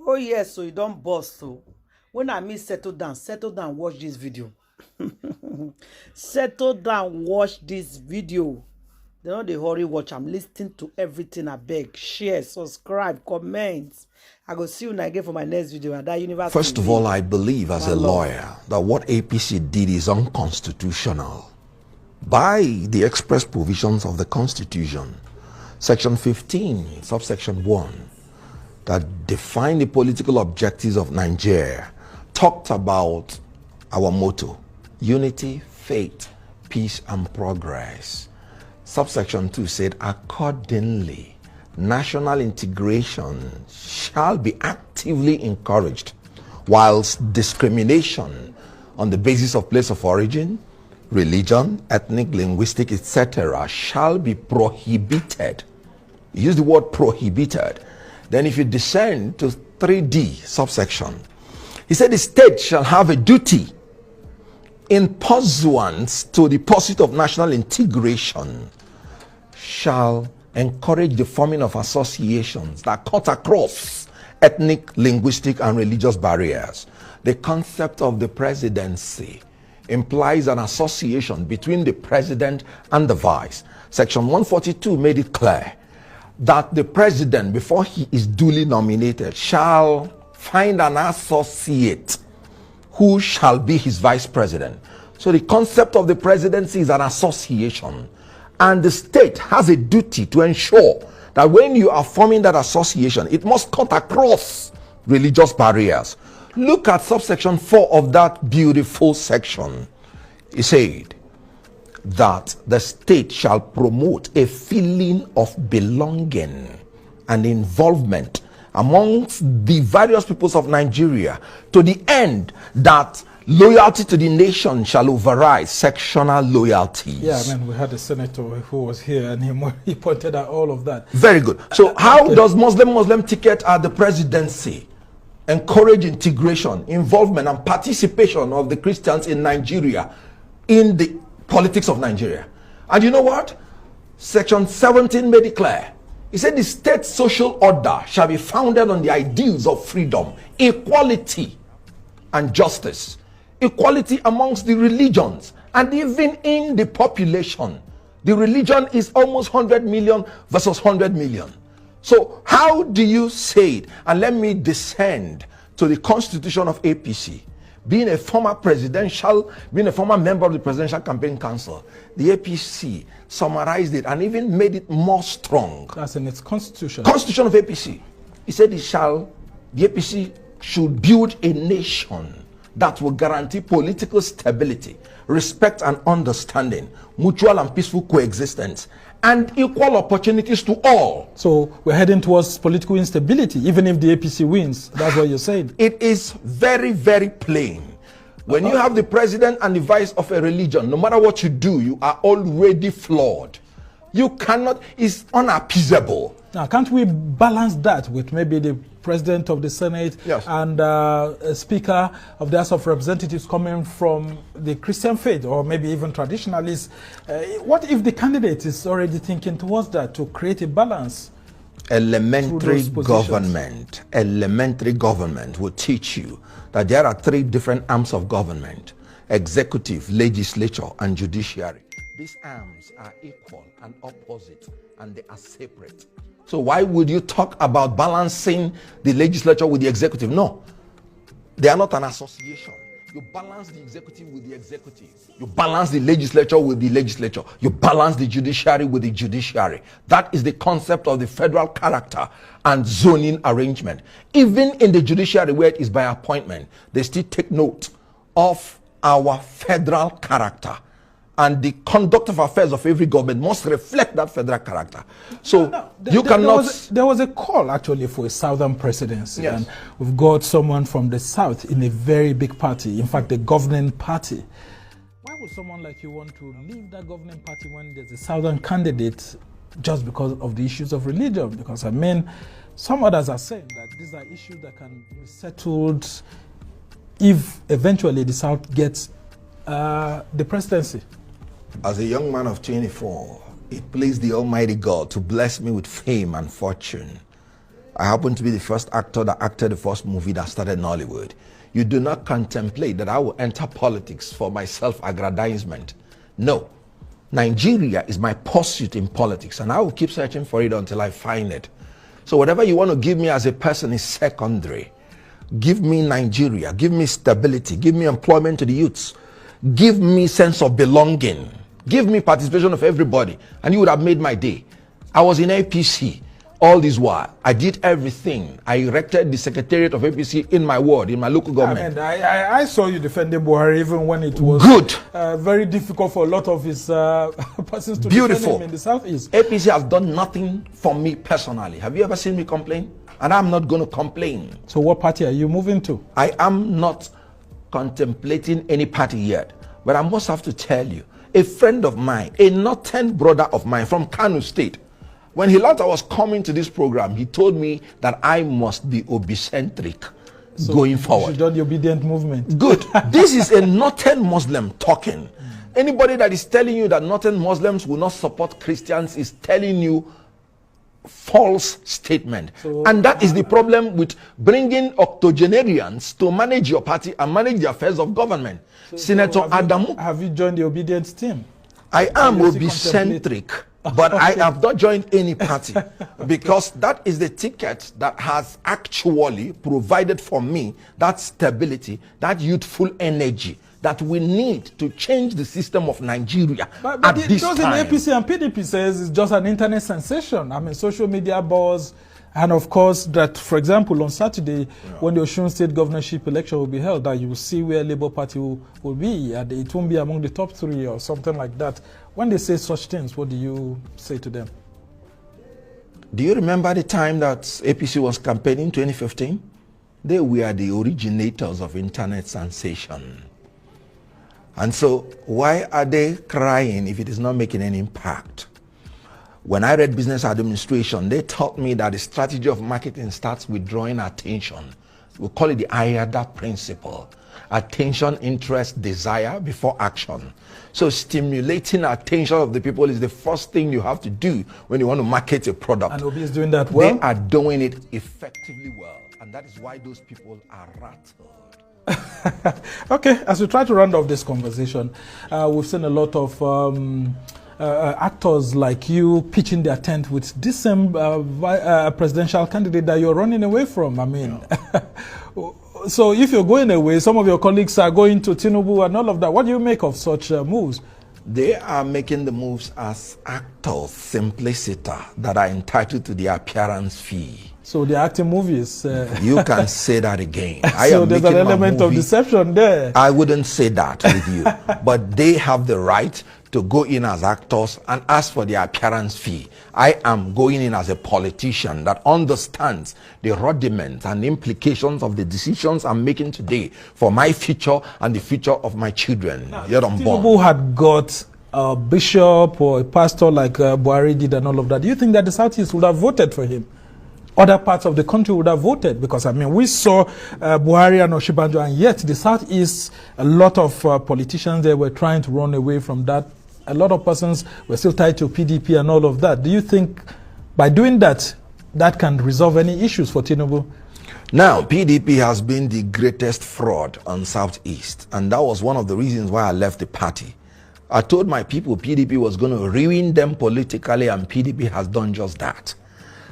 Oh yes, so you don't bust. So when I mean settle down, watch this video. Settle down, watch this video. They know the hurry watch. I'm listening to everything. I beg, share, subscribe, comment. I go see you again for my next video. And that university. First of all, I believe as a lawyer that what APC did is unconstitutional. By the express provisions of the Constitution, Section 15, subsection 1, that define the political objectives of Nigeria, talked about our motto: unity, faith, peace, and progress. Subsection 2 said, accordingly, national integration shall be actively encouraged, whilst discrimination on the basis of place of origin, religion, ethnic, linguistic, etc. shall be prohibited. Use the word prohibited. Then if you descend to 3D subsection, he said the state shall have a duty in pursuance to the pursuit of national integration, shall encourage the forming of associations that cut across ethnic, linguistic, and religious barriers. The concept of the presidency implies an association between the president and the vice. Section 142 made it clear that the president, before he is duly nominated, shall find an associate who shall be his vice president. So the concept of the presidency is an association, and the state has a duty to ensure that when you are forming that association, it must cut across religious barriers. Look at subsection 4 of that beautiful section. It said that the state shall promote a feeling of belonging and involvement amongst the various peoples of Nigeria, to the end that loyalty to the nation shall override sectional loyalties. Yeah, I mean, we had a senator who was here and he pointed out all of that. Very good. So how does Muslim ticket at the presidency encourage integration, involvement, and participation of the Christians in Nigeria in the politics of Nigeria? And you know what? Section 17 made it clear. He said the state social order shall be founded on the ideals of freedom, equality, and justice. Equality amongst the religions and even in the population. The religion is almost 100 million versus 100 million. So how do you say it? And let me descend to the constitution of APC. Being a former member of the Presidential Campaign Council, the APC summarized it and even made it more strong. That's in its constitution. Constitution of APC. He said the APC should build a nation that will guarantee political stability, respect and understanding, mutual and peaceful coexistence, and equal opportunities to all. So we're heading towards political instability, even if the APC wins. That's what you're saying. It is very, very plain. When you have the president and the vice of a religion, no matter what you do, you are already flawed. You cannot, it's unappeasable. Now, can't we balance that with maybe the president of the Senate, yes, and a speaker of the House of Representatives coming from the Christian faith or maybe even traditionalists? What if the candidate is already thinking towards that to create a balance? Elementary government will teach you that there are 3 different arms of government: executive, legislature, and judiciary. These arms are equal and opposite, and they are separate. So why would you talk about balancing the legislature with the executive? No, they are not an association. You balance the executive with the executive. You balance the legislature with the legislature. You balance the judiciary with the judiciary. That is the concept of the federal character and zoning arrangement. Even in the judiciary, where it is by appointment, they still take note of our federal character. And the conduct of affairs of every government must reflect that federal character. So you cannot... There was a call actually for a southern presidency. Yes. And we've got someone from the south in a very big party, in fact, the governing party. Why would someone like you want to leave that governing party when there's a southern candidate just because of the issues of religion? Because, I mean, some others are saying that these are issues that can be settled if eventually the south gets the presidency. As a young man of 24, it pleased the Almighty God to bless me with fame and fortune. I happen to be the first actor that acted the first movie that started Nollywood. You do not contemplate that I will enter politics for my self-aggrandizement. No. Nigeria is my pursuit in politics, and I will keep searching for it until I find it. So whatever you want to give me as a person is secondary. Give me Nigeria, give me stability, give me employment to the youths, give me sense of belonging, give me participation of everybody, and you would have made my day. I was in APC all this while. I did everything. I erected the secretariat of APC in my ward, in my local government. I saw you defending Buhari even when it was good, very difficult for a lot of his persons to defend him in the southeast. APC has done nothing for me personally. Have you ever seen me complain? And I'm not going to complain. So what party are you moving to? I am not contemplating any party yet. But I must have to tell you, a friend of mine, a northern brother of mine from Kano State, when he learned I was coming to this program, he told me that I must be obicentric going forward. You should join the obedient movement. Good. This is a northern Muslim talking. Anybody that is telling you that northern Muslims will not support Christians is telling you false statement. And that is the problem with bringing octogenarians to manage your party and manage the affairs of government. Senator Adamu. Have you joined the obedience team? I am obicentric, but I have not joined any party because that is the ticket that has actually provided for me that stability, that youthful energy that we need to change the system of Nigeria but at this time. But APC and PDP says it's just an internet sensation. I mean, social media buzz. And of course, that, for example, on Saturday, when the Osun State governorship election will be held, that you will see where Labour Party will be. And it won't be among the top 3 or something like that. When they say such things, what do you say to them? Do you remember the time that APC was campaigning in 2015? They were the originators of internet sensation. And so why are they crying if it is not making any impact? When I read business administration, they taught me that the strategy of marketing starts with drawing attention. We call it the IADA principle. Attention, interest, desire before action. So stimulating attention of the people is the first thing you have to do when you want to market a product. And Obi is doing that well? They are doing it effectively well. And that is why those people are rattled. Okay, as we try to round off this conversation, we've seen a lot of actors like you pitching their tent with this same presidential candidate that you're running away from. I mean, so if you're going away, some of your colleagues are going to Tinubu and all of that. What do you make of such moves? They are making the moves as actors, simpliciter, that are entitled to the appearance fee. So they're acting movies. You can say that again. So there's an element of deception there. I wouldn't say that with you. But they have the right to go in as actors and ask for the appearance fee. I am going in as a politician that understands the rudiments and implications of the decisions I'm making today for my future and the future of my children. Now, if Tinubu had got a bishop or a pastor like Buhari did and all of that, do you think that the Southeast would have voted for him? Other parts of the country would have voted, because I mean, we saw Buhari and Oshibanjo, and yet the Southeast, a lot of politicians there were trying to run away from that. A lot of persons were still tied to PDP and all of that. Do you think by doing that, that can resolve any issues for Tinubu? Now, PDP has been the greatest fraud on Southeast, and that was one of the reasons why I left the party. I told my people PDP was going to ruin them politically, and PDP has done just that.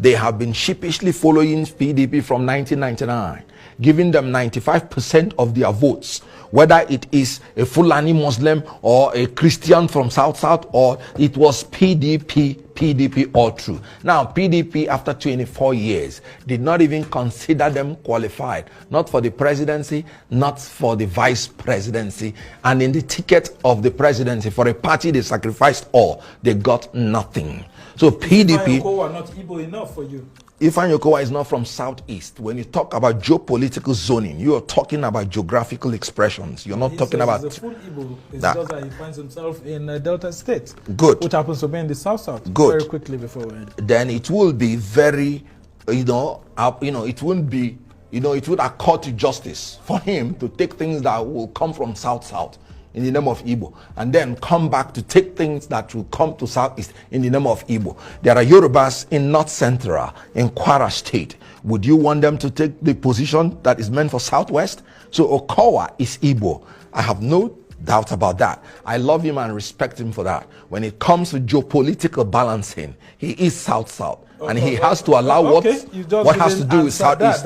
They have been sheepishly following PDP from 1999, giving them 95% of their votes, whether it is a Fulani Muslim or a Christian from South, or it was PDP all through. Now, PDP, after 24 years, did not even consider them qualified, not for the presidency, not for the vice presidency, and in the ticket of the presidency, for a party they sacrificed all, they got nothing. So PDP... Ifeanyi are not Igbo enough for you. Ifeanyi Okowa is not from Southeast. When you talk about geopolitical zoning, you are talking about geographical expressions. You're not talking about... He's a full Igbo. It's just that he finds himself in Delta State. Good. Which happens to be in the South. Good. Very quickly before we end. Then it will be very, it won't be, it would accord to justice for him to take things that will come from South in the name of Igbo, and then come back to take things that will come to Southeast in the name of Igbo. There are Yorubas in North Central, in Kwara State, Would you want them to take the position that is meant for Southwest? So Okowa is Igbo. I have no doubt about that. I love him and respect him for that. When it comes to geopolitical balancing, he is South-South. And he has to allow what has to do with Southeast.